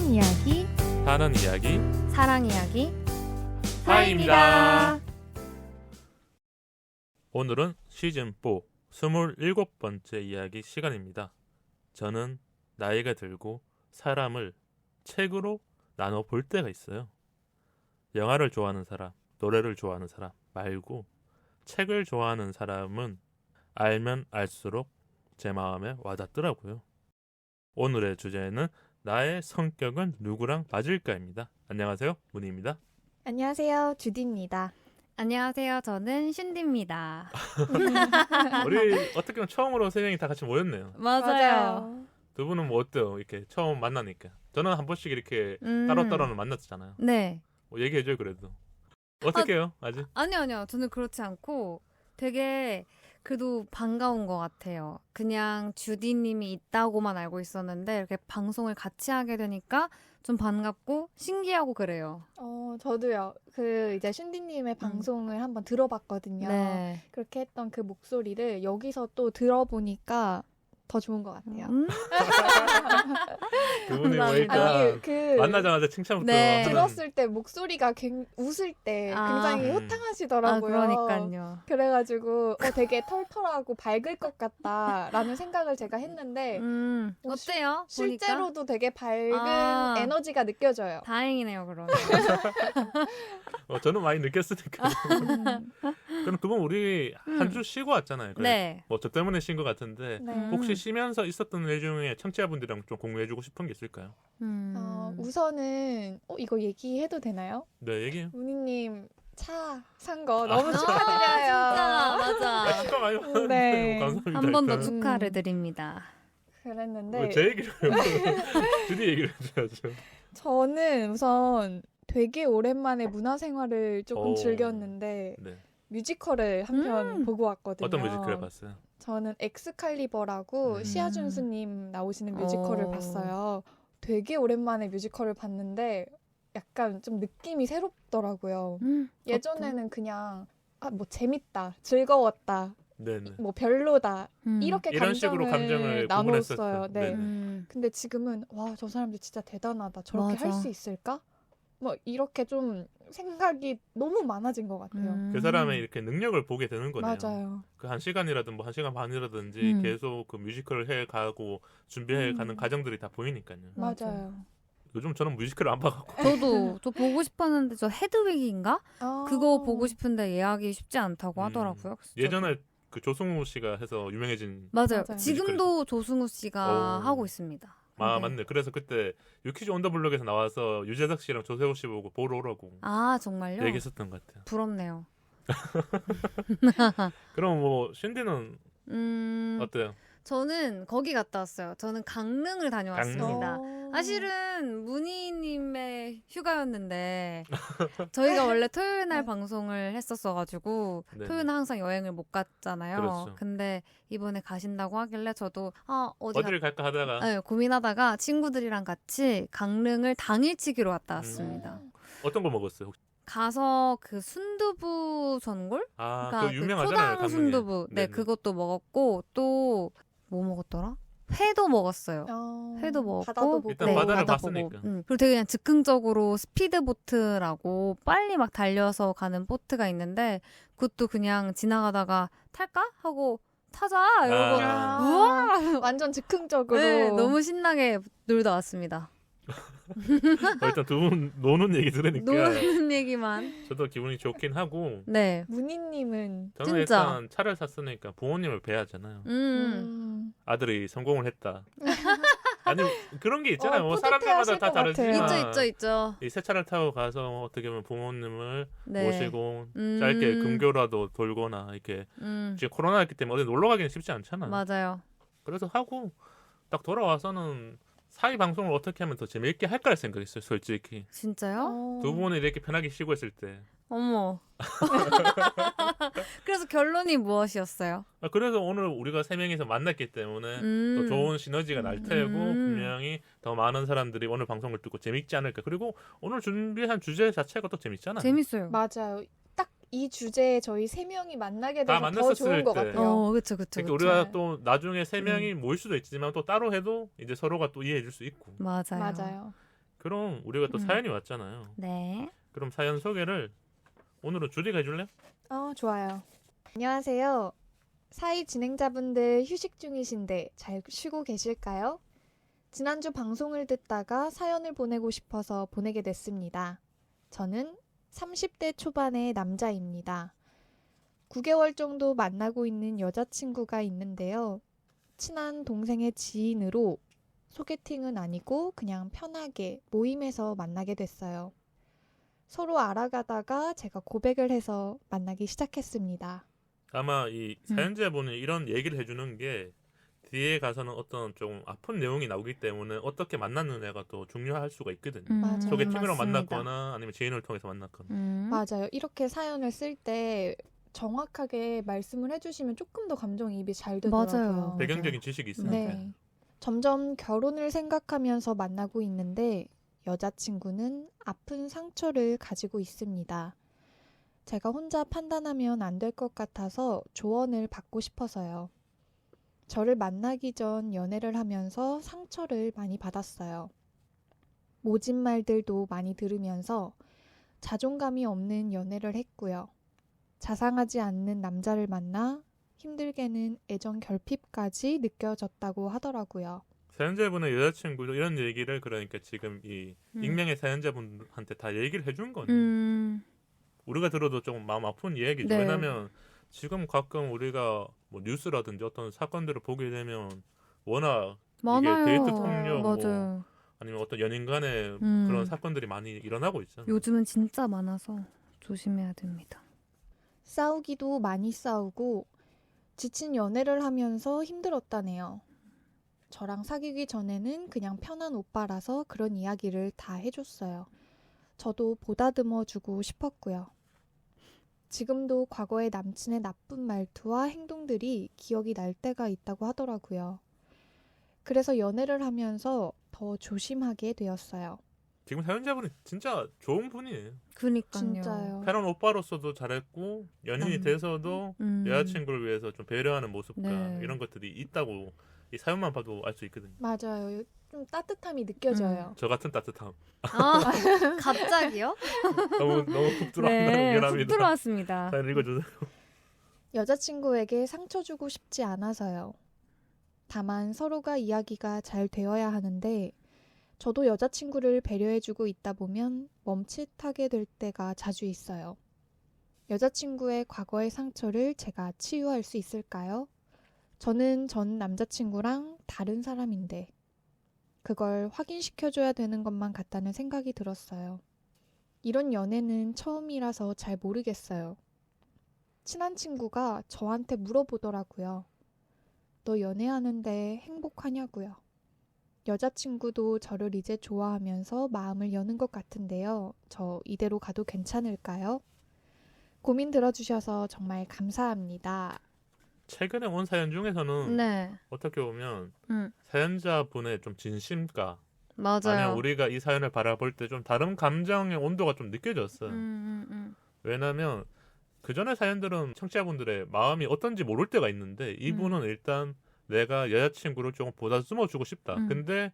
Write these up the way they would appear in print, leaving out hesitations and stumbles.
사는 이야기, 하는 이야기 사랑 이야기, 하이입니다. 오늘은 시즌4 27번째 이야기 시간입니다. 저는 나이가 들고 사람을 책으로 나눠 볼 때가 있어요. 영화를 좋아하는 사람, 노래를 좋아하는 사람 말고 책을 좋아하는 사람은 알면 알수록 제 마음에 와닿더라고요. 오늘의 주제는 나의 성격은 누구랑 맞을까입니다. 안녕하세요, 문희입니다. 안녕하세요, 주디입니다. 안녕하세요. 저는 슌디입니다. 우리 어떻게 보면 처음으로 세 명이 다 같이 모였네요. 맞아요. 두 분은 뭐 어때요? 이렇게 처음 만나니까. 저는 한 번씩 이렇게 따로따로는 만났잖아요. 네. 뭐 얘기해줘요, 그래도. 어떻게 해요, 아직? 아니요. 저는 그렇지 않고 되게 그래도 반가운 것 같아요. 그냥 주디님이 있다고만 알고 있었는데 이렇게 방송을 같이 하게 되니까 좀 반갑고 신기하고 그래요. 저도요. 이제 슌디님의 방송을 한번 들어봤거든요. 네. 그렇게 했던 그 목소리를 여기서 또 들어보니까 더 좋은 것 같아요. 두 분이 감사합니다. 보니까 만나자마자 칭찬부터 네. 하는. 들었을 때 목소리가 웃을 때 굉장히 아, 호탕하시더라고요. 그러니까요. 그래가지고 되게 털털하고 밝을 것 같다라는 생각을 제가 했는데 어때요? 실제로도 되게 밝은 아. 에너지가 느껴져요. 다행이네요, 그러면. 저는 많이 느꼈으니까. 그럼 두 분 우리 한 주 쉬고 왔잖아요. 그래. 네. 뭐 저 때문에 쉰 것 같은데 네. 혹시 쉬면서 있었던 일 중에 청취자분들이랑 좀 공유해주고 싶은 게 있을까요? 우선은 이거 얘기해도 되나요? 네, 얘기해요. 문희님 차 산 거 너무 축하드려요. 진짜, 맞아. 축하 많이 받았는데 네. 감사합니다. 한 번 더 일단. 축하를 드립니다. 그랬는데 왜 제 얘기를 해요? 주디 얘기를 해줘야죠. 저는 우선 되게 오랜만에 문화생활을 조금 오. 즐겼는데 네. 뮤지컬을 한 편 보고 왔거든요. 어떤 뮤지컬을 봤어요? 저는 엑스칼리버라고 시아준스님 나오시는 뮤지컬을 봤어요. 되게 오랜만에 뮤지컬을 봤는데 약간 좀 느낌이 새롭더라고요. 예전에는 그냥 뭐 재밌다, 즐거웠다, 네네. 뭐 별로다 이렇게 이런 식으로 감정을 나눴어요. 구분했었죠. 네. 네네. 근데 지금은 와, 저 사람들 진짜 대단하다. 저렇게 맞아. 할 수 있을까? 뭐 이렇게 좀 생각이 너무 많아진 것 같아요. 그 사람의 이렇게 능력을 보게 되는 거네요. 맞아요. 그 1시간이라든 뭐 1시간 반이라든지 계속 그 뮤지컬을 해가고 준비해가는 과정들이 다 보이니까요. 맞아. 맞아요. 요즘 저는 뮤지컬을 안 봐갖고 저 보고 싶었는데 저 헤드윅인가? 그거 보고 싶은데 예약이 쉽지 않다고 하더라고요. 그래서 예전에 그 조승우 씨가 해서 유명해진 맞아요. 맞아요. 지금도 조승우 씨가 오. 하고 있습니다. 아 네. 맞네. 그래서 그때 유퀴즈 온 더 블록에서 나와서 유재석 씨랑 조세호 씨 보고 보러 오라고 아, 정말요? 얘기했었던 것 같아요. 부럽네요. 그럼 뭐 신디는 어때요? 저는 거기 갔다 왔어요. 저는 강릉을 다녀왔습니다. 어. 사실은 문희님의 휴가였는데 저희가 원래 토요일 날 방송을 했었어가지고 네. 토요일은 항상 여행을 못 갔잖아요. 그렇죠. 근데 이번에 가신다고 하길래 저도 어디를 갈까 하다가 네, 고민하다가 친구들이랑 같이 강릉을 당일치기로 갔다 왔습니다. 어떤 거 먹었어요? 혹시? 가서 그 순두부 전골? 아, 그러니까 그 유명하잖아요. 초당 강릉에. 순두부. 네, 네네. 그것도 먹었고 또 뭐 먹었더라? 회도 먹었어요. 회도 먹었고 바다도 보고. 일단 바다를 바다 봤으니까. 보고. 그리고 되게 그냥 즉흥적으로 스피드보트라고 빨리 막 달려서 가는 보트가 있는데 그것도 그냥 지나가다가 탈까? 하고 타자! 이러고 우와! 완전 즉흥적으로. 네, 너무 신나게 놀다 왔습니다. 일단 두 분 노는 얘기 들으니까 노는 얘기만. 저도 기분이 좋긴 하고 네. 문희님은 저는 진짜. 일단 차를 샀으니까 부모님을 뵈야잖아요. 아들이 성공을 했다. 아니 그런 게 있잖아요. 뭐 사람들마다 다 뿌듯해하실 것 다르지만 같아요. 있죠. 이 새 차를 타고 가서 어떻게 보면 부모님을 네. 모시고 짧게 근교라도 돌거나 이렇게 지금 코로나였기 때문에 어디 놀러 가기는 쉽지 않잖아요. 맞아요. 그래서 하고 딱 돌아와서는 사이 방송을 어떻게 하면 더 재미있게 할까 생각했어요. 솔직히 진짜요? 두 분이 이렇게 편하게 쉬고 있을 때. 어머. 그래서 결론이 무엇이었어요? 그래서 오늘 우리가 세 명이서 만났기 때문에 또 좋은 시너지가 날 테고 분명히 더 많은 사람들이 오늘 방송을 듣고 재밌지 않을까. 그리고 오늘 준비한 주제 자체가 또 재밌잖아요. 재밌어요. 맞아요. 딱 이 주제에 저희 세 명이 만나게 다 돼서 더 만났었을 좋은 것 때. 같아요. 그쵸. 그러니까 우리가 또 나중에 세 명이 모일 수도 있지만 또 따로 해도 이제 서로가 또 이해해 줄 수 있고. 맞아요. 맞아요. 그럼 우리가 또 사연이 왔잖아요. 네. 그럼 사연 소개를 오늘은 주디가 해줄래? 좋아요. 안녕하세요. 사이 진행자분들 휴식 중이신데 잘 쉬고 계실까요? 지난주 방송을 듣다가 사연을 보내고 싶어서 보내게 됐습니다. 저는 30대 초반의 남자입니다. 9개월 정도 만나고 있는 여자친구가 있는데요. 친한 동생의 지인으로 소개팅은 아니고 그냥 편하게 모임에서 만나게 됐어요. 서로 알아가다가 제가 고백을 해서 만나기 시작했습니다. 아마 이 사연자분이 이런 얘기를 해주는 게 뒤에 가서는 어떤 좀 아픈 내용이 나오기 때문에 어떻게 만났느냐가 또 중요할 수가 있거든요. 맞아요. 소개팅으로 맞습니다. 만났거나 아니면 지인을 통해서 만났거나. 맞아요. 이렇게 사연을 쓸 때 정확하게 말씀을 해주시면 조금 더 감정이입이 잘 되더라고요. 맞아요. 배경적인 지식이 있으니까. 네. 점점 결혼을 생각하면서 만나고 있는데 여자친구는 아픈 상처를 가지고 있습니다. 제가 혼자 판단하면 안 될 것 같아서 조언을 받고 싶어서요. 저를 만나기 전 연애를 하면서 상처를 많이 받았어요. 모진 말들도 많이 들으면서 자존감이 없는 연애를 했고요. 자상하지 않는 남자를 만나 힘들게는 애정 결핍까지 느껴졌다고 하더라고요. 사연자분의 여자친구도 이런 얘기를 그러니까 지금 이 익명의 사연자분한테 다 얘기를 해준 거네. 우리가 들어도 조금 마음 아픈 이야기죠. 네. 왜냐하면 지금 가끔 우리가 뭐 뉴스라든지 어떤 사건들을 보게 되면 워낙 많아요. 데이트 폭력, 맞아요. 아니면 어떤 연인 간의 그런 사건들이 많이 일어나고 있잖아요. 요즘은 진짜 많아서 조심해야 됩니다. 싸우기도 많이 싸우고 지친 연애를 하면서 힘들었다네요. 저랑 사귀기 전에는 그냥 편한 오빠라서 그런 이야기를 다 해줬어요. 저도 보다듬어주고 싶었고요. 지금도 과거의 남친의 나쁜 말투와 행동들이 기억이 날 때가 있다고 하더라고요. 그래서 연애를 하면서 더 조심하게 되었어요. 지금 사연자분이 진짜 좋은 분이에요. 그니까요. 진짜요. 편한 오빠로서도 잘했고 연인이 돼서도 여자친구를 위해서 좀 배려하는 모습과 네. 이런 것들이 있다고 이 사연만 봐도 알 수 있거든요. 맞아요. 좀 따뜻함이 느껴져요. 저 같은 따뜻함. 아, 갑자기요? 너무 푹 들어왔나 네, 푹 미안합니다. 들어왔습니다. 사연 읽어주세요. 여자친구에게 상처 주고 싶지 않아서요. 다만 서로가 이야기가 잘 되어야 하는데 저도 여자친구를 배려해주고 있다 보면 멈칫하게 될 때가 자주 있어요. 여자친구의 과거의 상처를 제가 치유할 수 있을까요? 저는 전 남자친구랑 다른 사람인데 그걸 확인시켜줘야 되는 것만 같다는 생각이 들었어요. 이런 연애는 처음이라서 잘 모르겠어요. 친한 친구가 저한테 물어보더라고요. 너 연애하는데 행복하냐고요. 여자친구도 저를 이제 좋아하면서 마음을 여는 것 같은데요. 저 이대로 가도 괜찮을까요? 고민 들어주셔서 정말 감사합니다. 최근에 온 사연 중에서는 네. 어떻게 보면 음, 사연자분의 좀 진심과 맞아요. 아니면 우리가 이 사연을 바라볼 때 좀 다른 감정의 온도가 좀 느껴졌어요. 왜냐하면 그 전에 사연들은 청취자분들의 마음이 어떤지 모를 때가 있는데 이분은 일단 내가 여자친구를 조금 보다듬어주고 싶다. 근데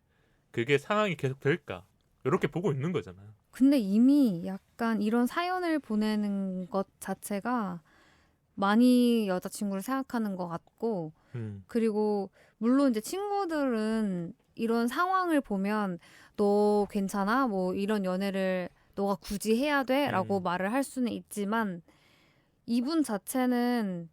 그게 상황이 계속 될까? 이렇게 보고 있는 거잖아요. 근데 이미 약간 이런 사연을 보내는 것 자체가 많이 여자친구를 생각하는 것 같고, 그리고 물론 이제 친구들은 이런 상황을 보면 너 괜찮아? 뭐 이런 연애를 너가 굳이 해야 돼? 라고 말을 할 수는 있지만 이분 자체는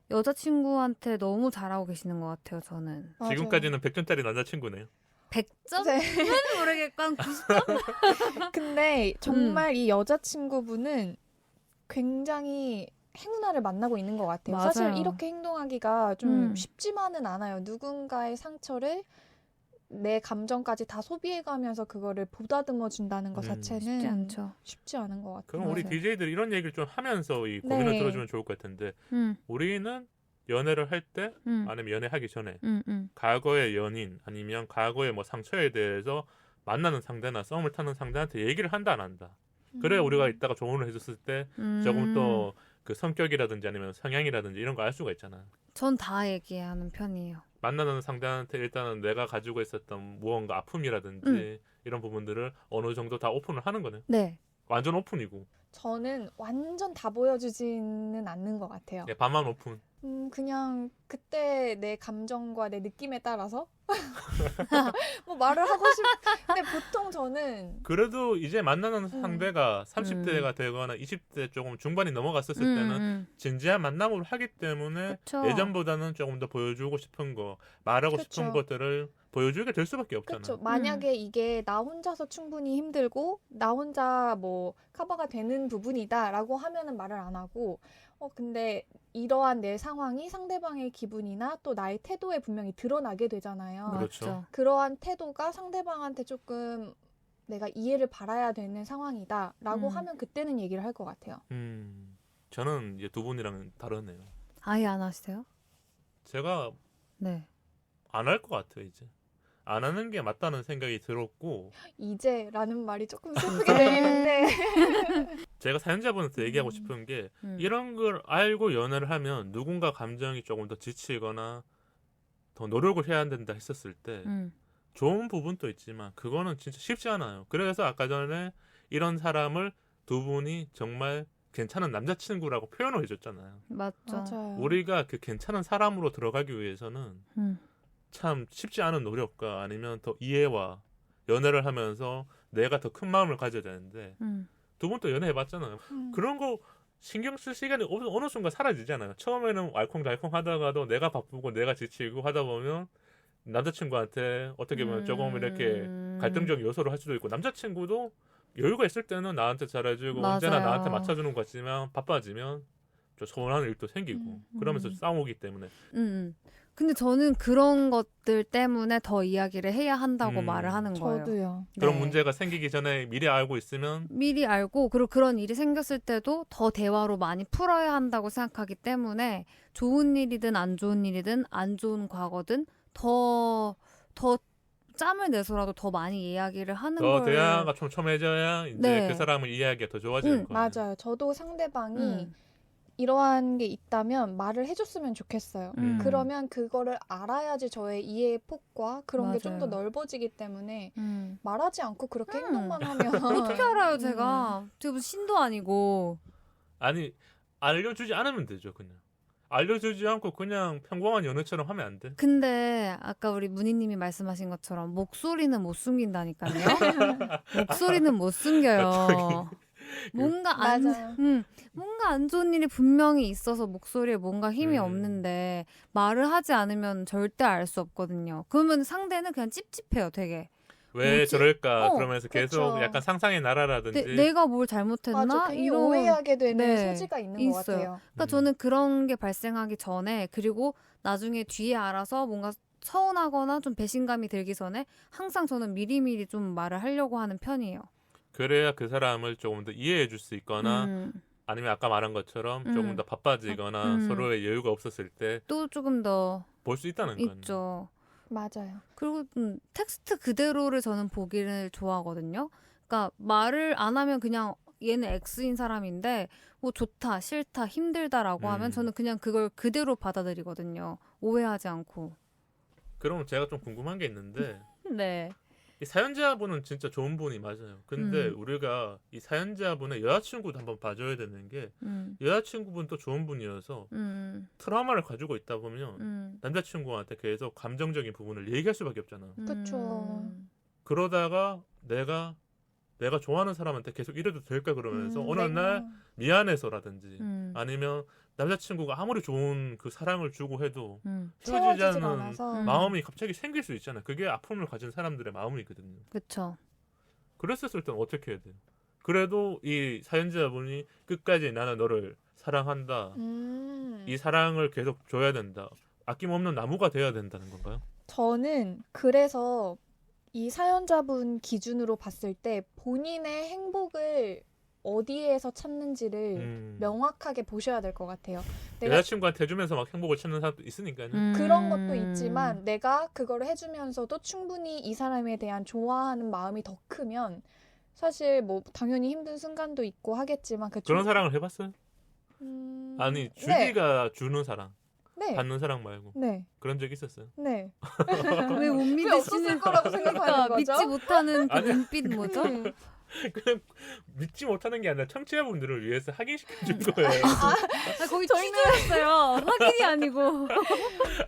여자친구한테 너무 잘하고 계시는 것 같아요, 저는. 맞아요. 지금까지는 100점짜리 남자친구네요. 100점? 네. 은 모르겠고 한 90점? 근데 정말 이 여자친구분은 굉장히 행운아를 만나고 있는 것 같아요. 맞아요. 사실 이렇게 행동하기가 좀 쉽지만은 않아요. 누군가의 상처를 내 감정까지 다 소비해가면서 그거를 보다듬어 준다는 것 자체는 쉽지 않죠. 쉽지 않은 것 같아요. 그럼 우리 맞아요. DJ들이 이런 얘기를 좀 하면서 이 고민을 네. 들어주면 좋을 것 같은데 우리는 연애를 할 때 아니면 연애하기 전에 과거의 연인 아니면 과거의 뭐 상처에 대해서 만나는 상대나 썸을 타는 상대한테 얘기를 한다 안 한다. 그래 우리가 이따가 조언을 해줬을 때 조금 또 그 성격이라든지 아니면 성향이라든지 이런 거 알 수가 있잖아. 전 다 얘기하는 편이에요. 만나는 상대한테 일단은 내가 가지고 있었던 무언가 아픔이라든지 이런 부분들을 어느 정도 다 오픈을 하는 거네. 네. 완전 오픈이고. 저는 완전 다 보여주지는 않는 것 같아요. 네, 반만 오픈. 그냥 그때 내 감정과 내 느낌에 따라서 뭐 말을 하고 근데 보통 저는 그래도 이제 만나는 상대가 30대가 되거나 20대 조금 중반이 넘어갔었을 때는 진지한 만남을 하기 때문에 그쵸. 예전보다는 조금 더 보여주고 싶은 거, 말하고 싶은 그쵸. 것들을 보여주게 될 수밖에 없잖아. 그렇죠. 만약에 이게 나 혼자서 충분히 힘들고 나 혼자 뭐 커버가 되는 부분이다라고 하면은 말을 안 하고 근데 이러한 내 상황이 상대방의 기분이나 또 나의 태도에 분명히 드러나게 되잖아요. 그렇죠. 맞죠. 그러한 태도가 상대방한테 조금 내가 이해를 바라야 되는 상황이다라고 하면 그때는 얘기를 할 것 같아요. 저는 이제 두 분이랑은 다르네요. 아예 안 하세요? 제가 네. 안 할 것 같아요, 이제. 안 하는 게 맞다는 생각이 들었고 이제라는 말이 조금 슬프게 들리는데 제가 사연자분한테 얘기하고 싶은 게 이런 걸 알고 연애를 하면 누군가 감정이 조금 더 지치거나 더 노력을 해야 된다 했었을 때 좋은 부분도 있지만 그거는 진짜 쉽지 않아요. 그래서 아까 전에 이런 사람을 두 분이 정말 괜찮은 남자친구라고 표현을 해줬잖아요. 맞죠. 맞아요. 우리가 그 괜찮은 사람으로 들어가기 위해서는 참 쉽지 않은 노력과 아니면 더 이해와 연애를 하면서 내가 더 큰 마음을 가져야 되는데 두 분 또 연애해봤잖아요. 그런 거 신경 쓸 시간이 어느 순간 사라지잖아요. 처음에는 알콩달콩 하다가도 내가 바쁘고 내가 지치고 하다 보면 남자친구한테 어떻게 보면 조금 이렇게 갈등적인 요소를 할 수도 있고 남자친구도 여유가 있을 때는 나한테 잘해주고 맞아요. 언제나 나한테 맞춰주는 것 같지만 바빠지면 좀 서운한 일도 생기고 그러면서 싸우기 때문에 근데 저는 그런 것들 때문에 더 이야기를 해야 한다고 말을 하는 거예요. 저도요. 그런 네. 문제가 생기기 전에 미리 알고 있으면 미리 알고 그리고 그런 일이 생겼을 때도 더 대화로 많이 풀어야 한다고 생각하기 때문에 좋은 일이든 안 좋은 일이든 안 좋은 과거든 더 짬을 내서라도 더 많이 이야기를 하는 더 걸 대화가 촘촘해져야 이제 네. 그 사람을 이해하기가 더 좋아지는 거예요. 맞아요. 저도 상대방이 이러한 게 있다면 말을 해줬으면 좋겠어요. 그러면 그거를 알아야지 저의 이해의 폭과 그런 게 좀 더 맞아요. 넓어지기 때문에 말하지 않고 그렇게 행동만 하면 어떻게 알아요 제가 무슨 신도 아니고 아니 알려주지 않으면 되죠. 그냥 알려주지 않고 그냥 평범한 연애처럼 하면 안 돼. 근데 아까 우리 문희님이 말씀하신 것처럼 목소리는 못 숨긴다니까요. 목소리는 못 숨겨요. 뭔가 맞아요. 뭔가 안 좋은 일이 분명히 있어서 목소리에 뭔가 힘이 없는데 말을 하지 않으면 절대 알 수 없거든요. 그러면 상대는 그냥 찝찝해요, 되게. 왜 뭐지? 저럴까 그러면서 계속 그쵸. 약간 상상의 나라라든지 내가 뭘 잘못했나? 맞아, 괜히 이런 오해하게 되는 네, 소지가 있는 있어요. 것 같아요. 그러니까 저는 그런 게 발생하기 전에 그리고 나중에 뒤에 알아서 뭔가 서운하거나 좀 배신감이 들기 전에 항상 저는 미리미리 좀 말을 하려고 하는 편이에요. 그래야 그 사람을 조금 더 이해해 줄 수 있거나 아니면 아까 말한 것처럼 조금 더 바빠지거나 서로의 여유가 없었을 때 또 조금 더 볼 수 있다는 거예요. 있죠. 맞아요. 그리고 텍스트 그대로를 저는 보기를 좋아하거든요. 그러니까 말을 안 하면 그냥 얘는 X인 사람인데 뭐 좋다, 싫다, 힘들다라고 하면 저는 그냥 그걸 그대로 받아들이거든요. 오해하지 않고. 그럼 제가 좀 궁금한 게 있는데 네. 이 사연자분은 진짜 좋은 분이 맞아요. 근데 우리가 이 사연자분의 여자친구도 한번 봐줘야 되는 게 여자친구분도 좋은 분이어서 트라우마를 가지고 있다 보면 남자친구한테 계속 감정적인 부분을 얘기할 수밖에 없잖아. 그쵸. 그러다가 내가 좋아하는 사람한테 계속 이래도 될까 그러면서 어느 날 미안해서라든지 아니면 남자친구가 아무리 좋은 그 사랑을 주고 해도 채워지질 헤어지자는 않아서 마음이 갑자기 생길 수 있잖아요. 그게 아픔을 가진 사람들의 마음이거든요. 그렇죠. 그랬었을 때는 어떻게 해야 돼요? 그래도 이 사연자분이 끝까지 나는 너를 사랑한다. 이 사랑을 계속 줘야 된다. 아낌없는 나무가 돼야 된다는 건가요? 저는 그래서 이 사연자분 기준으로 봤을 때 본인의 행복을 어디에서 찾는지를 명확하게 보셔야 될 것 같아요. 내가 여자친구한테 해주면서 막 행복을 찾는 사람도 있으니까요. 그런 것도 있지만 내가 그거를 해주면서도 충분히 이 사람에 대한 좋아하는 마음이 더 크면 사실 뭐 당연히 힘든 순간도 있고 하겠지만 그런 사랑을 해봤어요? 아니 주디가 주는 사랑. 네. 받는 사랑 말고. 네. 그런 적 있었어요? 네. 왜 못 왜 믿으시는 없었을 거라고 생각하는 거죠? 믿지 못하는 그 아니. 눈빛 뭐죠? 그냥 믿지 못하는 게 아니라 청취자분들을 위해서 확인시켜준 거예요. 거의 퀴즈였어요. 확인이 아니고.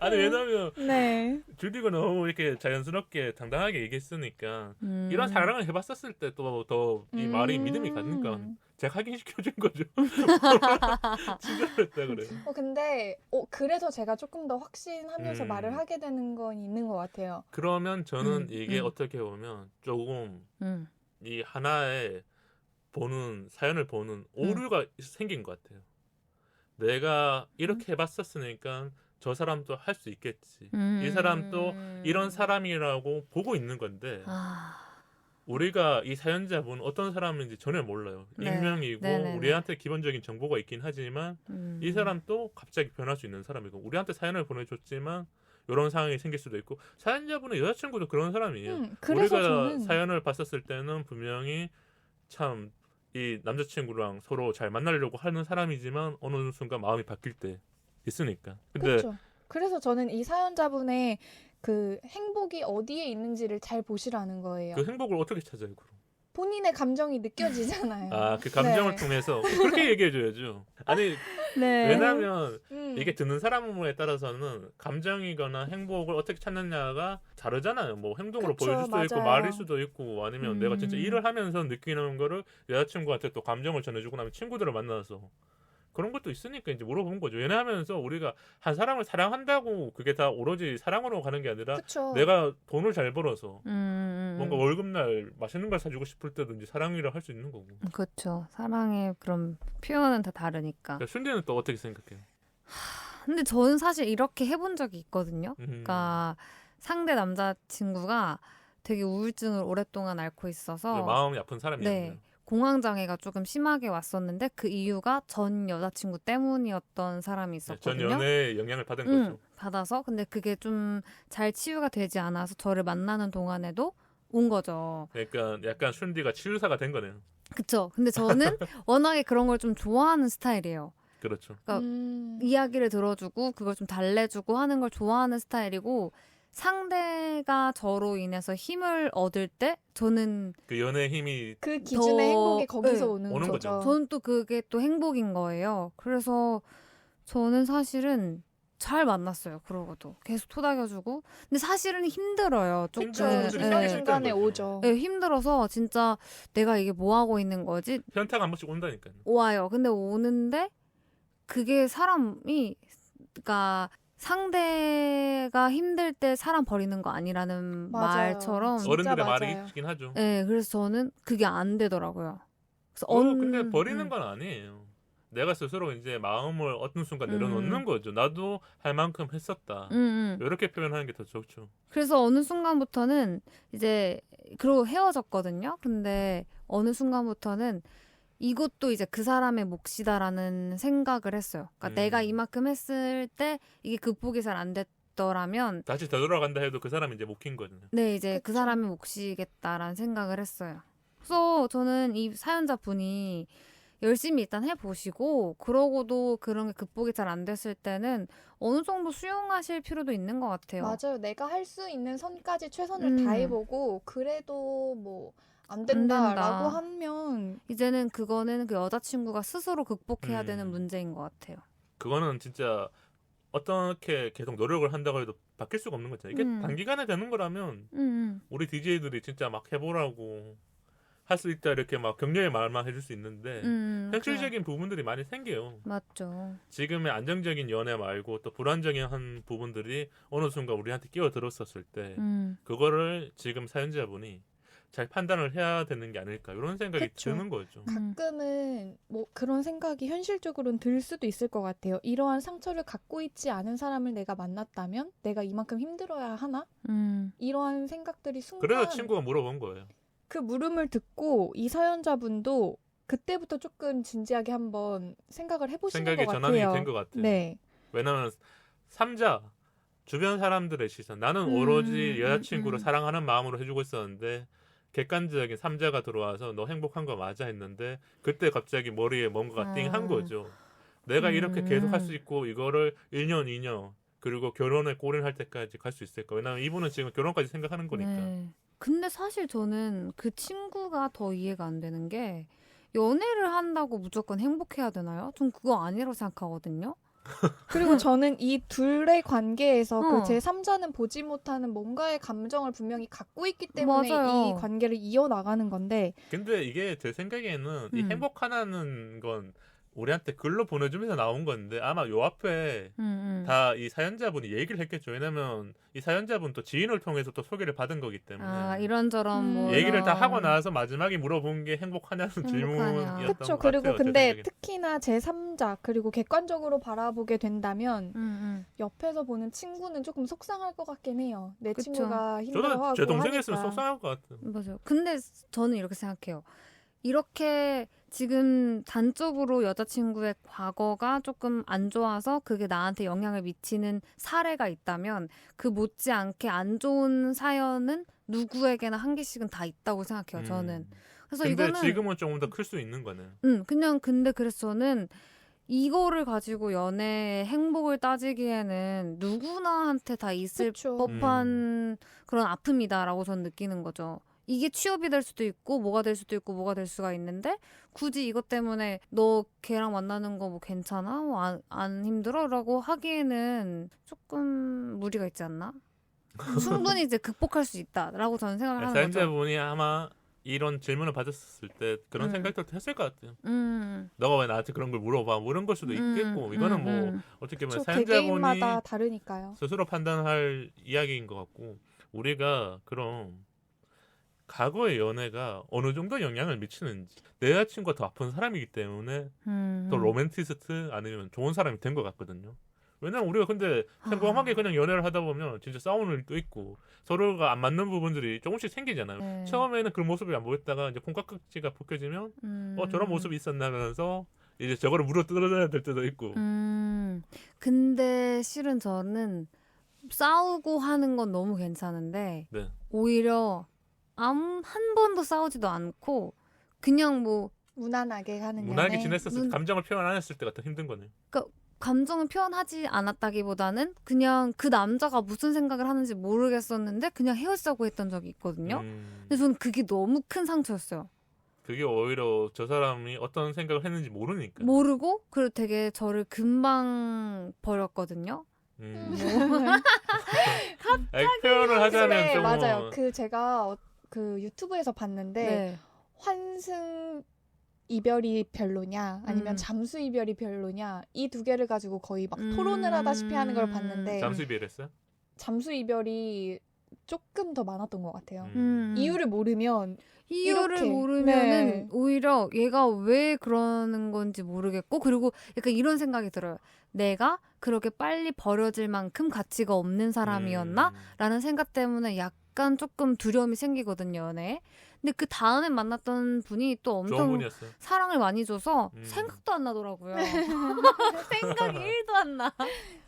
아니 왜냐면 네. 주디가 너무 이렇게 자연스럽게 당당하게 얘기했으니까 이런 사랑을 해봤었을 때 또 더 이 말이 믿음이 가니까 제가 확인시켜준 거죠. 친절했다 그래. 근데 그래서 제가 조금 더 확신하면서 음. 말을 하게 되는 건 있는 것 같아요. 그러면 저는 이게 음. 어떻게 보면 조금 음. 이 하나의 사연을 보는 오류가 생긴 것 같아요. 내가 이렇게 해봤었으니까 저 사람도 할 수 있겠지. 이 사람도 이런 사람이라고 보고 있는 건데 우리가 이 사연자분 어떤 사람인지 전혀 몰라요. 네. 익명이고 네네네. 우리한테 기본적인 정보가 있긴 하지만 이 사람도 갑자기 변할 수 있는 사람이고 우리한테 사연을 보내줬지만 이런 상황이 생길 수도 있고 사연자분의 여자친구도 그런 사람이에요. 그래서 우리가 저는 사연을 봤었을 때는 분명히 참 이 남자친구랑 서로 잘 만나려고 하는 사람이지만 어느 순간 마음이 바뀔 때 있으니까. 근데 그렇죠. 그래서 저는 이 사연자분의 그 행복이 어디에 있는지를 잘 보시라는 거예요. 그 행복을 어떻게 찾아요, 그럼? 본인의 감정이 느껴지잖아요. 아, 그 감정을 네. 통해서 그렇게 얘기해줘야죠. 아니 네. 왜냐하면 음. 이게 듣는 사람에 따라서는 감정이거나 행복을 어떻게 찾느냐가 다르잖아요. 뭐 행동으로 그쵸, 보여줄 수도 있고 맞아요. 말일 수도 있고 아니면 내가 진짜 음. 일을 하면서 느끼는 거를 여자친구한테 또 감정을 전해주고 나면 친구들을 만나서 그런 것도 있으니까 이제 물어본 거죠. 왜냐하면서 우리가 한 사람을 사랑한다고 그게 다 오로지 사랑으로 가는 게 아니라 그쵸. 내가 돈을 잘 벌어서 뭔가 뭔가 월급날 맛있는 걸 사주고 싶을 때도 이제 사랑이라 할 수 있는 거고. 그렇죠. 사랑의 그런 표현은 다 다르니까. 그러니까 순디는 또 어떻게 생각해요? 근데 저는 사실 이렇게 해본 적이 있거든요. 음. 그러니까 상대 남자친구가 되게 우울증을 오랫동안 앓고 있어서 마음이 아픈 사람이었네요. 네. 공황장애가 조금 심하게 왔었는데 그 이유가 전 여자친구 때문이었던 사람이 전 있었거든요. 연애에 영향을 받은 거죠. 받아서 근데 그게 좀 잘 치유가 되지 않아서 저를 만나는 동안에도 온 거죠. 그러니까 약간 순디가 치유사가 된 거네요. 그쵸. 근데 저는 워낙에 그런 걸 좀 좋아하는 스타일이에요. 그렇죠. 그러니까 음. 이야기를 들어주고 그걸 좀 달래주고 하는 걸 좋아하는 스타일이고 상대가 저로 인해서 힘을 얻을 때 저는 그 연애 힘이 그 기준의 행복이 거기서 네. 오는 오는 거죠. 거죠. 저는 또 그게 또 행복인 거예요. 그래서 저는 사실은 잘 만났어요. 그러고도 계속 토닥여주고. 근데 사실은 힘들어요. 조금. 그쵸. 네. 중간 네. 중간에 거죠. 오죠. 네, 힘들어서 진짜 내가 이게 뭐 하고 있는 거지? 현타가 한 번씩 온다니까요. 와요. 근데 오는데 그게 사람이 그러니까 상대가 힘들 때 사람 버리는 거 아니라는 맞아요. 말처럼 진짜 어른들의 맞아요. 말이긴 하죠. 네, 그래서 저는 그게 안 되더라고요. 그래서 근데 버리는 건 아니에요. 내가 스스로 이제 마음을 어떤 순간 내려놓는 거죠. 나도 할 만큼 했었다. 이렇게 표현하는 게 더 좋죠. 그래서 어느 순간부터는 이제 그러고 헤어졌거든요. 근데 어느 순간부터는 이것도 이제 그 사람의 몫이다라는 생각을 했어요. 그러니까 내가 이만큼 했을 때 이게 극복이 잘 안 됐더라면 다시 되돌아간다 해도 그 사람이 이제 못 킨 거잖아요. 네, 이제 그 그쵸. 사람의 몫이겠다라는 생각을 했어요. 그래서 저는 이 사연자분이 열심히 일단 해보시고 그러고도 그런 게 극복이 잘 안 됐을 때는 어느 정도 수용하실 필요도 있는 것 같아요. 맞아요. 내가 할 수 있는 선까지 최선을 다해보고 그래도 뭐 안 된다라고 된다. 하면 이제는 그거는 그 여자친구가 스스로 극복해야 음. 되는 문제인 것 같아요. 그거는 진짜 어떻게 계속 노력을 한다고 해도 바뀔 수가 없는 거잖아요. 이게 단기간에 되는 거라면 우리 DJ들이 진짜 막 해보라고 할 수 있다 이렇게 막 격려의 말만 해줄 수 있는데 현실적인 부분들이 많이 생겨요. 맞죠. 지금의 안정적인 연애 말고 또 불안정한 한 부분들이 어느 순간 우리한테 끼어들었었을 때 그거를 지금 사연자분이 잘 판단을 해야 되는 게 아닐까 이런 생각이 그쵸. 드는 거죠. 가끔은 뭐 그런 생각이 현실적으로는 들 수도 있을 것 같아요. 이러한 상처를 갖고 있지 않은 사람을 내가 만났다면 내가 이만큼 힘들어야 하나? 이러한 생각들이 순간 그래서 친구가 물어본 거예요. 그 물음을 듣고 이 사연자분도 그때부터 조금 진지하게 한번 생각을 해보시는 생각이 것 전환이 같아요. 된 것 같아요. 네. 왜냐면 삼자 주변 사람들의 시선 나는 오로지 여자친구를 사랑하는 마음으로 해주고 있었는데 객관적인 삼자가 들어와서 너 행복한 거 맞아 했는데 그때 갑자기 머리에 뭔가가 띵한 거죠. 내가 이렇게 계속 할 수 있고 이거를 1년, 2년 그리고 결혼에 골인할 때까지 갈 수 있을까? 왜냐면 이분은 지금 결혼까지 생각하는 거니까. 네. 근데 사실 저는 그 친구가 더 이해가 안 되는 게 연애를 한다고 무조건 행복해야 되나요? 전 그거 아니라고 생각하거든요. 그리고 저는 이 둘의 관계에서 어. 그 제3자는 보지 못하는 뭔가의 감정을 분명히 갖고 있기 때문에 맞아요. 이 관계를 이어나가는 건데 근데 이게 제 생각에는 이 행복하다는 건 우리한테 글로 보내주면서 나온 건데 아마 요 앞에 다 이 사연자분이 얘기를 했겠죠. 왜냐면 이 사연자분 또 지인을 통해서 또 소개를 받은 거기 때문에 아, 이런저런 뭐 얘기를 다 이런. 하고 나서 마지막에 물어본 게 행복하냐는 질문이었던 그쵸. 것 그리고 같아요. 제 근데 생각엔. 특히나 제3자 그리고 객관적으로 바라보게 된다면 옆에서 보는 친구는 조금 속상할 것 같긴 해요. 내 그쵸. 친구가 저도 힘들어하고 제 동생이었으면 하니까. 속상할 것 같아요. 맞아요. 근데 저는 이렇게 생각해요. 이렇게 지금 단적으로 여자친구의 과거가 조금 안 좋아서 그게 나한테 영향을 미치는 사례가 있다면 그 못지않게 안 좋은 사연은 누구에게나 한 개씩은 다 있다고 생각해요. 저는. 그래서 근데 이거는 지금은 조금 더 클 수 있는 거네요. 그냥 근데 그래서 저는 이거를 가지고 연애의 행복을 따지기에는 누구나한테 다 있을 그쵸. 법한 그런 아픔이다라고 저는 느끼는 거죠. 이게 취업이 될 수도 있고 뭐가 될 수도 있고 뭐가 될 수가 있는데 굳이 이것 때문에 너 걔랑 만나는 거 뭐 괜찮아? 뭐 안 힘들어? 라고 하기에는 조금 무리가 있지 않나? 충분히 이제 극복할 수 있다라고 저는 생각을 하는 거죠. 사연자분이 아마 이런 질문을 받았을 때 그런 생각도 했을 것 같아요. 너가 왜 나한테 그런 걸 물어봐? 뭐 이런 걸 수도 있겠고 이거는 뭐 어떻게 보면 사연자분이 개개인마다 다르니까요. 스스로 판단할 이야기인 것 같고 우리가 그럼 과거의 연애가 어느 정도 영향을 미치는지 내 여자친구가 더 아픈 사람이기 때문에 더 로맨티스트 아니면 좋은 사람이 된 것 같거든요. 왜냐면 우리가 근데 평범하게 그냥 연애를 하다 보면 진짜 싸우는 일도 있고 서로가 안 맞는 부분들이 조금씩 생기잖아요. 네. 처음에는 그런 모습이 안 보였다가 이제 콩깍지가 벗겨지면 저런 모습이 있었나면서 이제 저거를 물어 뜯어야 될 때도 있고. 근데 실은 저는 싸우고 하는 건 너무 괜찮은데 네. 오히려 한 번도 싸우지도 않고 그냥 뭐 무난하게 하는 무난하게 연애. 지냈었을 때 감정을 표현 안 했을 때가 더 힘든 거네요. 감정을 표현하지 않았다기보다는 그냥 그 남자가 무슨 생각을 하는지 모르겠었는데 그냥 헤어지자고 했던 적이 있거든요. 근데 저는 그게 너무 큰 상처였어요. 그게 오히려 저 사람이 어떤 생각을 했는지 모르니까. 모르고 그리고 되게 저를 금방 버렸거든요. 아니, 표현을 하자면 네, 좀 맞아요. 제가 그 유튜브에서 봤는데 네. 환승 이별이 별로냐 아니면 잠수 이별이 별로냐 이 두 개를 가지고 거의 막 토론을 하다시피 하는 걸 봤는데 잠수 이별했어요? 잠수 이별이 조금 더 많았던 것 같아요. 음. 이유를 모르면 이유를 이렇게. 모르면은 네. 오히려 얘가 왜 그러는 건지 모르겠고 그리고 약간 이런 생각이 들어요. 내가 그렇게 빨리 버려질 만큼 가치가 없는 사람이었나? 라는 생각 때문에 약간 조금 두려움이 생기거든요, 연애에. 근데 그 다음에 만났던 분이 또 좋은 엄청 분이었어요. 사랑을 많이 줘서 생각도 안 나더라고요. 생각이 1도 안 나.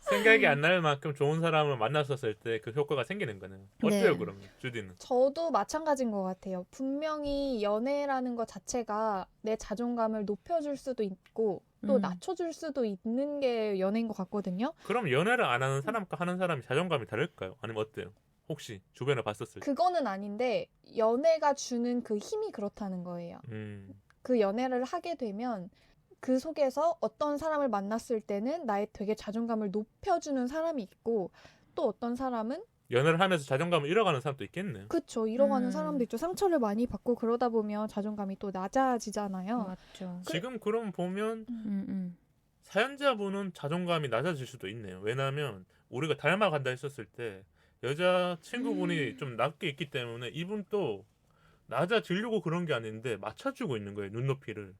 생각이 안 날 만큼 좋은 사람을 만났었을 때 그 효과가 생기는 거네요. 어때요, 네. 그러면 주디는? 저도 마찬가지인 것 같아요. 분명히 연애라는 것 자체가 내 자존감을 높여줄 수도 있고 또 낮춰줄 수도 있는 게 연애인 것 같거든요. 그럼 연애를 안 하는 사람과 하는 사람이 자존감이 다를까요? 아니면 어때요? 혹시 주변에 봤었을 때? 그거는 아닌데 연애가 주는 그 힘이 그렇다는 거예요. 그 연애를 하게 되면 그 속에서 어떤 사람을 만났을 때는 나의 되게 자존감을 높여주는 사람이 있고 또 어떤 사람은 연애를 하면서 자존감을 잃어가는 사람도 있겠네요. 그쵸 잃어가는 사람도 있죠. 상처를 많이 받고 그러다 보면 자존감이 또 낮아지잖아요. 맞죠. 지금 그럼 보면 사연자분은 자존감이 낮아질 수도 있네요. 왜냐하면 우리가 닮아간다 했었을 때 여자친구분이 좀 낮게 있기 때문에 이분도 낮아지려고 그런 게 아닌데 맞춰주고 있는 거예요. 눈높이를.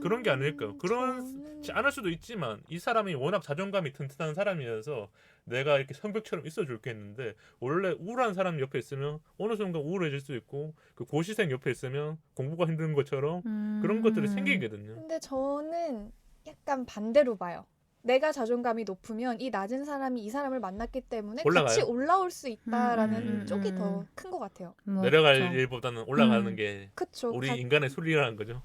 그런 게 아닐까요? 그런지 않을 수도 있지만 이 사람이 워낙 자존감이 튼튼한 사람이어서 내가 이렇게 성벽처럼 있어줄겠는데 원래 우울한 사람 옆에 있으면 어느 순간 우울해질 수 있고 그 고시생 옆에 있으면 공부가 힘든 것처럼 그런 것들이 생기거든요. 근데 저는 약간 반대로 봐요. 내가 자존감이 높으면 이 낮은 사람이 이 사람을 만났기 때문에 올라가요? 같이 올라올 수 있다라는 음. 쪽이 더 큰 것 같아요. 내려갈 일보다는 올라가는 게 그쵸. 우리 인간의 순리라는 거죠.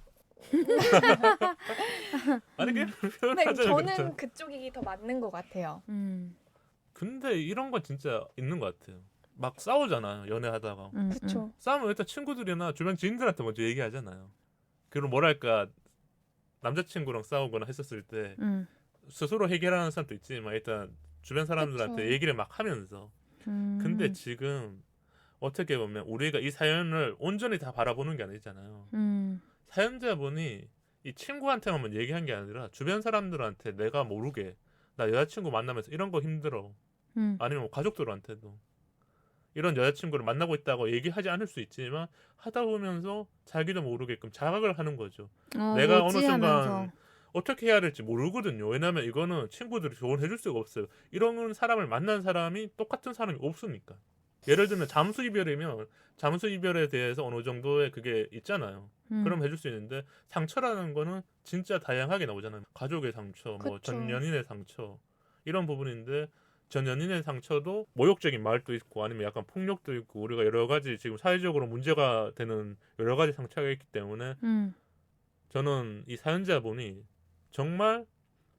아니 그게 네, 불편하잖아요. 저는 그렇죠? 그쪽이 더 맞는 것 같아요. 근데 이런 건 진짜 있는 것 같아요. 막 싸우잖아요. 연애하다가. 그쵸. 싸우면 일단 친구들이나 주변 지인들한테 먼저 얘기하잖아요. 그리고 뭐랄까 남자친구랑 싸우거나 했었을 때 스스로 해결하는 사람도 있지만 일단 주변 사람들한테 그쵸. 얘기를 막 하면서. 근데 지금 어떻게 보면 우리가 이 사연을 온전히 다 바라보는 게 아니잖아요. 사연자분이 이 친구한테만 얘기한 게 아니라 주변 사람들한테 내가 모르게 나 여자친구 만나면서 이런 거 힘들어. 아니면 뭐 가족들한테도 이런 여자친구를 만나고 있다고 얘기하지 않을 수 있지만 하다 보면서 자기도 모르게끔 자각을 하는 거죠. 내가 어느 뭐지 순간 하면서. 어떻게 해야 될지 모르거든요. 왜냐면 이거는 친구들이 조언해줄 수가 없어요. 이런 사람을 만난 사람이 똑같은 사람이 없으니까. 예를 들면 잠수 이별이면 잠수 이별에 대해서 어느 정도의 그게 있잖아요. 그럼 해줄 수 있는데 상처라는 거는 진짜 다양하게 나오잖아요. 가족의 상처, 뭐 그쵸. 전 연인의 상처 이런 부분인데 전 연인의 상처도 모욕적인 말도 있고 아니면 약간 폭력도 있고 우리가 여러 가지 지금 사회적으로 문제가 되는 여러 가지 상처가 있기 때문에 저는 이 사연자분이 정말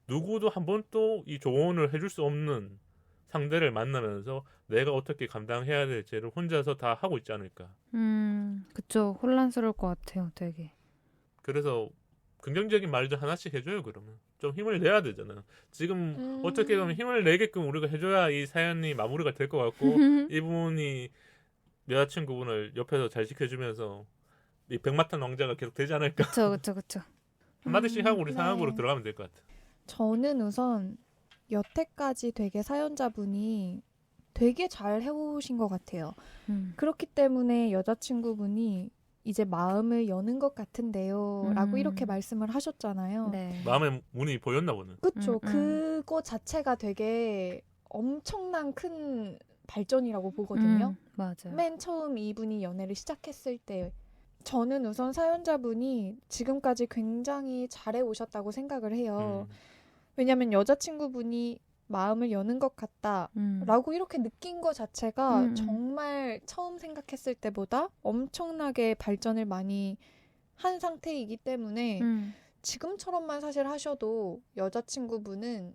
누구도 한 번도 이 조언을 해줄 수 없는 상대를 만나면서 내가 어떻게 감당해야 될지를 혼자서 다 하고 있지 않을까. 그쵸. 혼란스러울 것 같아요, 되게. 그래서 긍정적인 말도 하나씩 해줘요. 그러면 좀 힘을 내야 되잖아요. 지금 어떻게 보면 힘을 내게끔 우리가 해줘야 이 사연이 마무리가 될 것 같고 이분이 여자친구분을 옆에서 잘 지켜주면서 이 백마탄 왕자가 계속 되지 않을까. 그쵸. 한마디씩 하고 우리 네. 상황으로 들어가면 될 것 같아요. 저는 우선 여태까지 되게 사연자분이 되게 잘 해오신 것 같아요. 그렇기 때문에 여자친구분이 이제 마음을 여는 것 같은데요. 라고 이렇게 말씀을 하셨잖아요. 네. 마음의 문이 보였나 보네. 그쵸. 그거 자체가 되게 엄청난 큰 발전이라고 보거든요. 맞아요. 맨 처음 이분이 연애를 시작했을 때 저는 우선 사연자분이 지금까지 굉장히 잘해 오셨다고 생각을 해요. 왜냐면 여자친구분이 마음을 여는 것 같다라고 이렇게 느낀 것 자체가 정말 처음 생각했을 때보다 엄청나게 발전을 많이 한 상태이기 때문에 지금처럼만 사실 하셔도 여자친구분은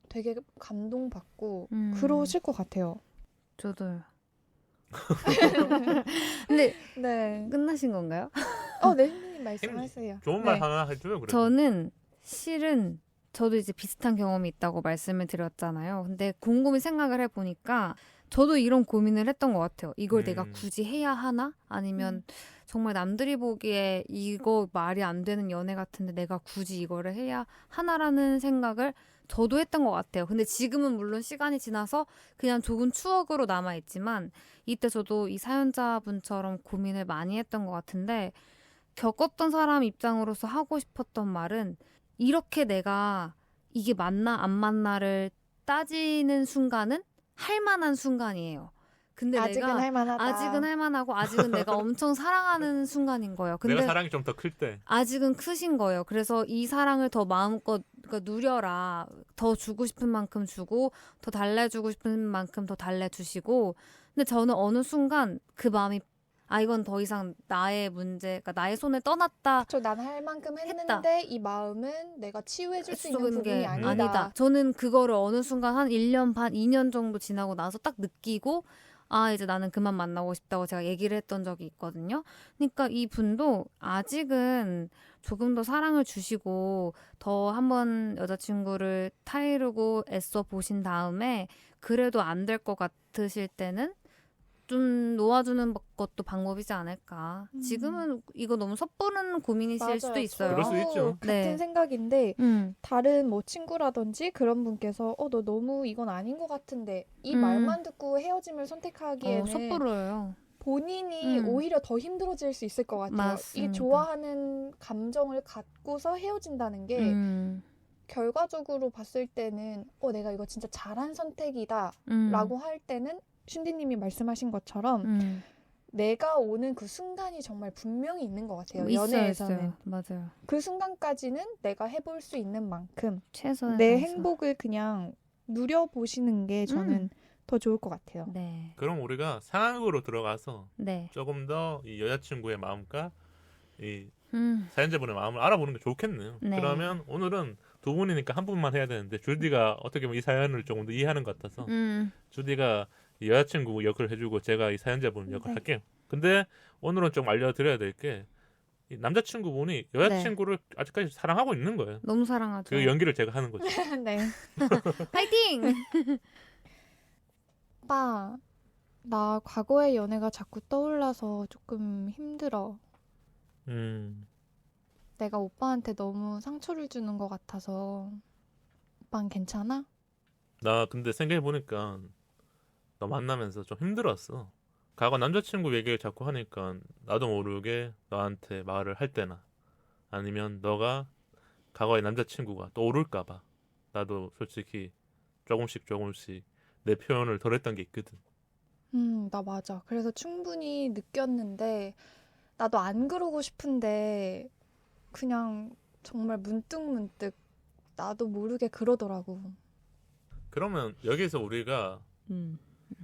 되게 감동받고 그러실 것 같아요. 저도요. 근데 네. 끝나신 건가요? 네, 님 말씀하세요. 좋은 말 네. 하나 해줘요. 그래. 저는 실은 저도 이제 비슷한 경험이 있다고 말씀을 드렸잖아요. 근데 곰곰이 생각을 해보니까 저도 이런 고민을 했던 것 같아요. 이걸 내가 굳이 해야 하나? 아니면 정말 남들이 보기에 이거 말이 안 되는 연애 같은데 내가 굳이 이거를 해야 하나라는 생각을 저도 했던 것 같아요. 근데 지금은 물론 시간이 지나서 그냥 좋은 추억으로 남아있지만 이때 저도 이 사연자분처럼 고민을 많이 했던 것 같은데 겪었던 사람 입장으로서 하고 싶었던 말은 이렇게 내가 이게 맞나 안 맞나를 따지는 순간은 할 만한 순간이에요. 근데 아직은 내가 할만하다. 아직은 할 만하고 아직은 내가 엄청 사랑하는 순간인 거예요. 근데 내가 사랑이 좀 더 클 때. 아직은 크신 거예요. 그래서 이 사랑을 더 마음껏 그러니까 누려라. 더 주고 싶은 만큼 주고 더 달래주고 싶은 만큼 더 달래주시고 근데 저는 어느 순간 그 마음이 이건 더 이상 나의 문제, 그러니까 나의 손을 떠났다. 난 할 만큼 했는데 했다. 이 마음은 내가 치유해줄 수 있는 그런 부분이 게 아니다. 저는 그거를 어느 순간 한 1년 반, 2년 정도 지나고 나서 딱 느끼고 이제 나는 그만 만나고 싶다고 제가 얘기를 했던 적이 있거든요. 그러니까 이 분도 아직은 조금 더 사랑을 주시고 더 한번 여자친구를 타이르고 애써 보신 다음에 그래도 안 될 것 같으실 때는 좀 놓아주는 것도 방법이지 않을까. 지금은 이거 너무 섣부른 고민이실 맞아요. 수도 있어요. 그럴 수 있죠. 같은 네. 생각인데 다른 뭐 친구라든지 그런 분께서 너 너무 이건 아닌 것 같은데 이 말만 듣고 헤어짐을 선택하기에는 섣부르요. 본인이 오히려 더 힘들어질 수 있을 것 같아요. 맞습니다. 이 좋아하는 감정을 갖고서 헤어진다는 게 결과적으로 봤을 때는 내가 이거 진짜 잘한 선택이다 라고 할 때는 슌디님이 말씀하신 것처럼 내가 오는 그 순간이 정말 분명히 있는 것 같아요. 연애에서는. 있어요. 맞아요. 그 순간까지는 내가 해볼 수 있는 만큼 최선을 내 다해서. 행복을 그냥 누려보시는 게 저는 더 좋을 것 같아요. 네. 그럼 우리가 상황으로 들어가서 네. 조금 더 이 여자친구의 마음과 이 음. 사연자분의 마음을 알아보는 게 좋겠네요. 네. 그러면 오늘은 두 분이니까 한 분만 해야 되는데 주디가 어떻게 보면 이 사연을 조금 더 이해하는 것 같아서 주디가 이 여자친구 역을 해주고 제가 이 사연자분 역을 네. 할게요. 근데 오늘은 좀 알려드려야 될 게 이 남자친구분이 여자친구를 아직까지 사랑하고 있는 거예요. 너무 사랑하죠. 그 연기를 제가 하는 거죠. 네. 파이팅! 오빠, 나 과거의 연애가 자꾸 떠올라서 조금 힘들어. 내가 오빠한테 너무 상처를 주는 것 같아서. 오빠는 괜찮아? 나 근데 생각해보니까 너 만나면서 좀 힘들었어. 과거 남자친구 얘기를 자꾸 하니까 나도 모르게 너한테 말을 할 때나 아니면 너가 과거의 남자친구가 또 오를까봐 나도 솔직히 조금씩 내 표현을 덜 했던 게 있거든. 나 맞아. 그래서 충분히 느꼈는데, 나도 안 그러고 싶은데, 그냥 정말 문득문득 나도 모르게 그러더라고. 그러면 여기서 우리가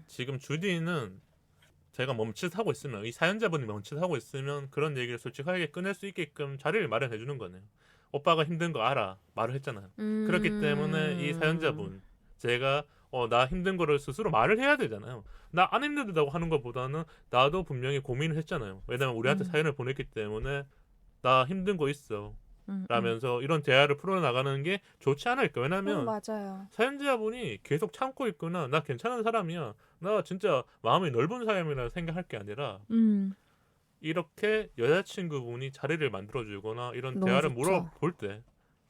지금 주디는 제가 멈칫하고 있으면 이 사연자분이 멈칫하고 있으면 그런 얘기를 솔직하게 꺼낼 수 있게끔 자리를 마련해 주는 거네요. 오빠가 힘든 거 알아 말을 했잖아요. 그렇기 때문에 이 사연자분 제가 나 힘든 거를 스스로 말을 해야 되잖아요. 나 안 힘들다고 하는 것보다는 나도 분명히 고민을 했잖아요. 왜냐면 우리한테 사연을 보냈기 때문에 나 힘든 거 있어 라면서 이런 대화를 풀어나가는 게 좋지 않을까. 왜냐면 맞아요. 사연자분이 계속 참고 있거나 나 괜찮은 사람이야, 나 진짜 마음이 넓은 사람이라 생각할 게 아니라 이렇게 여자친구분이 자리를 만들어주거나 이런 너무 대화를 좋죠. 물어볼 때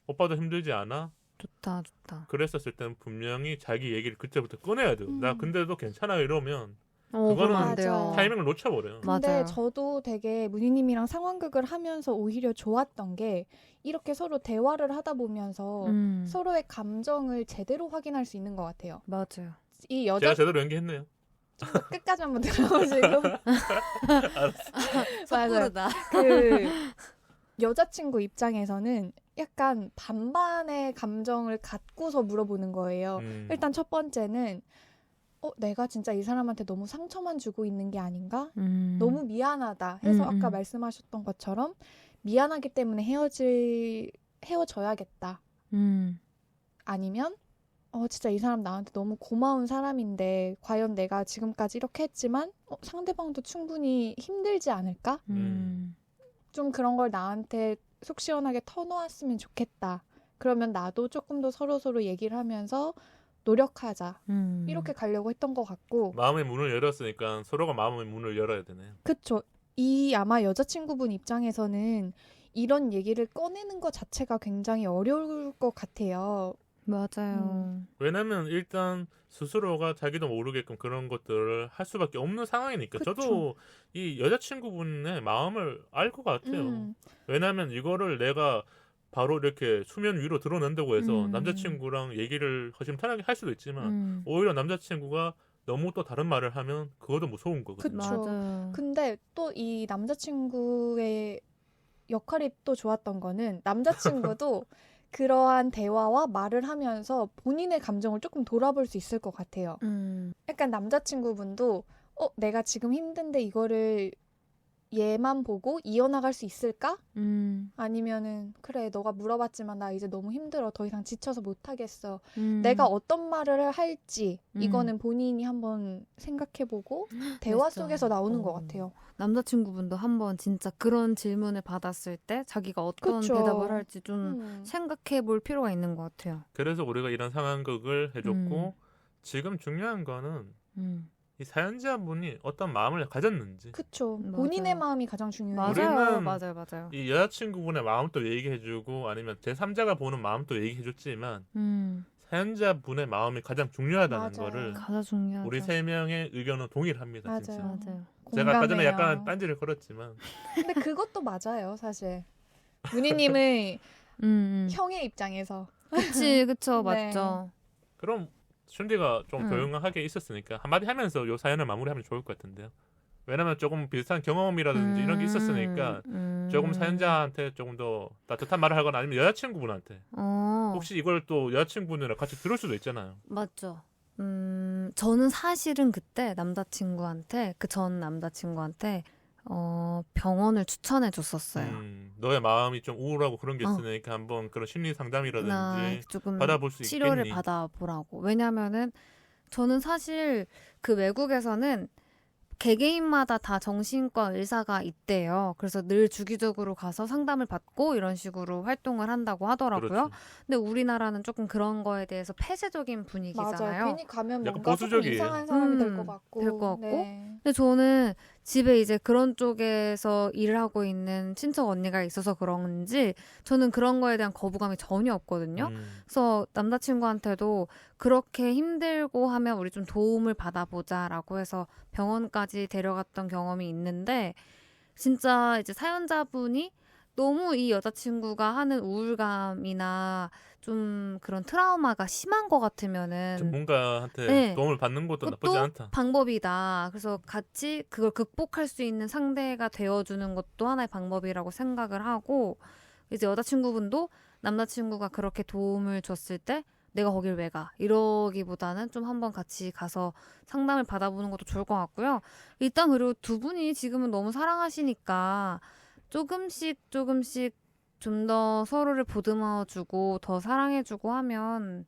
오빠도 힘들지 않아? 좋다. 그랬었을 때는 분명히 자기 얘기를 그때부터 꺼내야 돼요. 나 근데도 괜찮아 이러면 그러면 그거는 안 돼요. 맞아. 타이밍을 놓쳐버려요. 근데 맞아요. 저도 되게 문희님이랑 상황극을 하면서 오히려 좋았던 게 이렇게 서로 대화를 하다 보면서 서로의 감정을 제대로 확인할 수 있는 것 같아요. 맞아요. 이 여자 제가 제대로 연기했네요. 끝까지 한번 들어보시고 섣부르다. 그 여자친구 입장에서는 약간 반반의 감정을 갖고서 물어보는 거예요. 일단 첫 번째는 내가 진짜 이 사람한테 너무 상처만 주고 있는 게 아닌가? 너무 미안하다 해서 아까 말씀하셨던 것처럼 미안하기 때문에 헤어져야겠다. 아니면 진짜 이 사람 나한테 너무 고마운 사람인데 과연 내가 지금까지 이렇게 했지만 상대방도 충분히 힘들지 않을까? 좀 그런 걸 나한테 속 시원하게 터놓았으면 좋겠다. 그러면 나도 조금 더 서로 얘기를 하면서 노력하자. 이렇게 가려고 했던 것 같고. 마음의 문을 열었으니까 서로가 마음의 문을 열어야 되네요. 그쵸. 이 아마 여자친구분 입장에서는 이런 얘기를 꺼내는 것 자체가 굉장히 어려울 것 같아요. 맞아요. 왜냐면 일단 스스로가 자기도 모르게끔 그런 것들을 할 수밖에 없는 상황이니까. 그쵸. 저도 이 여자친구분의 마음을 알 것 같아요. 왜냐면 이거를 내가 바로 이렇게 수면 위로 드러낸다고 해서 남자친구랑 얘기를 허심탄회하게 할 수도 있지만 오히려 남자친구가 너무 또 다른 말을 하면 그것도 무서운 거거든요. 그쵸. 맞아요. 근데 또 이 남자친구의 역할이 또 좋았던 거는 남자친구도 그러한 대화와 말을 하면서 본인의 감정을 조금 돌아볼 수 있을 것 같아요. 약간 남자친구분도 내가 지금 힘든데 이거를 얘만 보고 이어나갈 수 있을까? 아니면은 그래 너가 물어봤지만 나 이제 너무 힘들어 더 이상 지쳐서 못하겠어. 내가 어떤 말을 할지 이거는 본인이 한번 생각해보고 대화 맞아. 속에서 나오는 것 같아요. 남자친구분도 한번 진짜 그런 질문을 받았을 때 자기가 어떤 그쵸. 대답을 할지 좀 생각해 볼 필요가 있는 것 같아요. 그래서 우리가 이런 상황극을 해줬고 지금 중요한 거는 이 사연자분이 어떤 마음을 가졌는지. 그쵸. 맞아요. 본인의 마음이 가장 중요해요. 맞아요. 우리는 맞아요. 이 여자친구분의 마음도 얘기해주고 아니면 제3자가 보는 마음도 얘기해줬지만 사연자분의 마음이 가장 중요하다는 맞아요. 거를 가장 중요하죠. 우리 세 명의 의견은 동일합니다. 맞아요. 진짜. 맞아요. 제가 아까 전에 공감해요. 약간 딴지를 걸었지만 근데 그것도 맞아요, 사실. 문희님의 형의 입장에서. 그쵸, 네. 맞죠. 그럼 슌디가 좀 조용하게 있었으니까 한마디 하면서 요 사연을 마무리하면 좋을 것 같은데요. 왜냐면 조금 비슷한 경험이라든지 이런 게 있었으니까 조금 사연자한테 조금 더 따뜻한 말을 하거나 아니면 여자친구분한테 혹시 이걸 또 여자친구분이랑 같이 들을 수도 있잖아요. 맞죠. 저는 사실은 그때 남자친구한테 그 전 남자친구한테 병원을 추천해 줬었어요. 너의 마음이 좀 우울하고 그런 게 어. 있으니까 한번 그런 심리 나 상담이라든지 조금 받아볼 수 치료를 있겠니? 받아보라고. 왜냐면은 저는 사실 그 외국에서는 개개인마다 다 정신과 의사가 있대요. 그래서 늘 주기적으로 가서 상담을 받고 이런 식으로 활동을 한다고 하더라고요. 그렇지. 근데 우리나라는 조금 그런 거에 대해서 폐쇄적인 맞아요. 분위기잖아요. 괜히 가면 약간 뭔가 조금 보수적이에요. 이상한 사람이 될 것 음, 같고. 될것 같고. 네. 근데 저는 집에 이제 그런 쪽에서 일을 하고 있는 친척 언니가 있어서 그런지 저는 그런 거에 대한 거부감이 전혀 없거든요. 그래서 남자친구한테도 그렇게 힘들고 하면 우리 좀 도움을 받아보자라고 해서 병원까지 데려갔던 경험이 있는데 진짜 이제 사연자분이 너무 이 여자친구가 하는 우울감이나 좀 그런 트라우마가 심한 것 같으면은 전문가한테 네. 도움을 받는 것도 나쁘지 그것도 않다. 방법이다. 그래서 같이 그걸 극복할 수 있는 상대가 되어주는 것도 하나의 방법이라고 생각을 하고 이제 여자친구분도 남자친구가 그렇게 도움을 줬을 때 내가 거길 왜 가? 이러기보다는 좀 한번 같이 가서 상담을 받아보는 것도 좋을 것 같고요. 일단 그리고 두 분이 지금은 너무 사랑하시니까 조금씩 좀 더 서로를 보듬어주고 더 사랑해주고 하면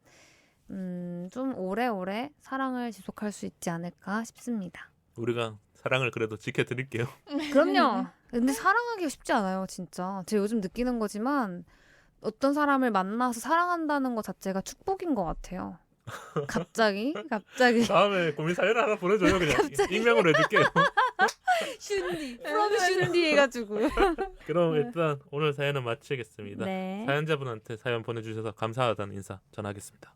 좀 오래오래 사랑을 지속할 수 있지 않을까 싶습니다. 우리가 사랑을 그래도 지켜드릴게요. 그럼요. 근데 사랑하기가 쉽지 않아요, 진짜. 제가 요즘 느끼는 거지만 어떤 사람을 만나서 사랑한다는 것 자체가 축복인 것 같아요. 갑자기 다음에 고민 사연 하나 보내줘요. 그냥 익명으로 해줄게요. 슌디 프롬 슌디 해가지고. 그럼 일단 오늘 사연은 마치겠습니다. 네. 사연자분한테 사연 보내주셔서 감사하다는 인사 전하겠습니다.